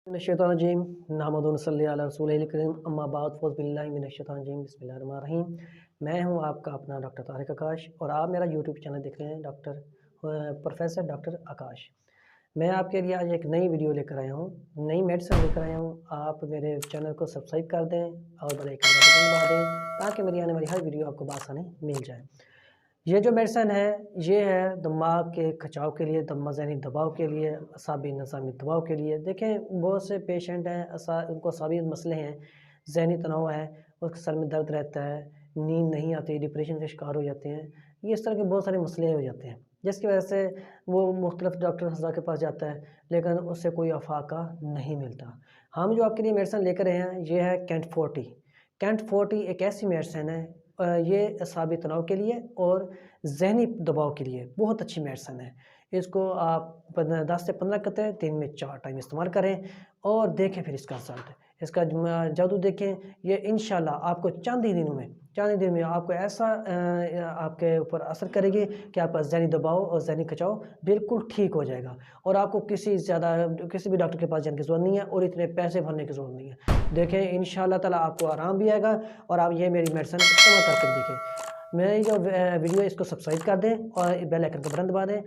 मिनश्शैतानिर्रजीम नहमदुहु व नसल्ली अला रसूलिल करीम अम्मा बाद फ़ौज़ बिल्लाहि मिनश्शैतानिर्रजीम बिस्मिल्लाहिर्रहमानिर्रहीम। मैं हूं आपका अपना डॉक्टर तारिक आकाश और आप मेरा यूट्यूब चैनल देख रहे हैं प्रोफेसर डॉक्टर आकाश। मैं आपके लिए आज एक नई वीडियो लेकर आया हूं, नई मेडिसिन लेकर आया हूं। आप मेरे चैनल को सब्सक्राइब कर दें और बेल आइकन का बटन दबा दें ताकि मेरी आने वाली हर वीडियो आपको बआसानी मिल जाए। ये जो मेडिसिन है ये है दिमाग के खिंचाव के लिए, ज़हनी दबाव के लिए, असाबी नज़ामी दबाव के लिए। देखें बहुत से पेशेंट हैं उनको असाबी मसले हैं, ज़हनी तनाव है, उसके सर में दर्द रहता है, नींद नहीं आती, डिप्रेशन के शिकार हो जाते हैं। ये इस तरह के बहुत सारे मसले हो जाते हैं जिसकी वजह से वो मुख्तलिफ डॉक्टर हज़ा के पास जाता है लेकिन उससे कोई अफाका नहीं मिलता। हम जो आपके लिए मेडिसिन लेकर आए हैं ये है कैंट 40। कैंट 40 एक ऐसी मेडिसिन है ये असाबी तनाव के लिए और ज़हनी दबाव के लिए बहुत अच्छी मेडिसिन है। इसको आप 10 से 15 कतरे दिन में 4 टाइम इस्तेमाल करें और देखें फिर इसका रिज़ल्ट। इसका जादू देखें, ये इंशाल्लाह आपको चंद ही दिन में आपको ऐसा आपके ऊपर असर करेगी कि आपका ज़हनी दबाव और ज़हनी खिंचाव बिल्कुल ठीक हो जाएगा और आपको किसी भी डॉक्टर के पास जाने की ज़रूरत नहीं है और इतने पैसे भरने की ज़रूरत नहीं है। देखें इंशाल्लाह ताला आपको आराम भी आएगा और आप ये मेरी मेडिसिन इस्तेमाल करके देखें। मेरी जो वीडियो है इसको सब्सक्राइब कर दें और बेल आइकन का बटन दबा दें।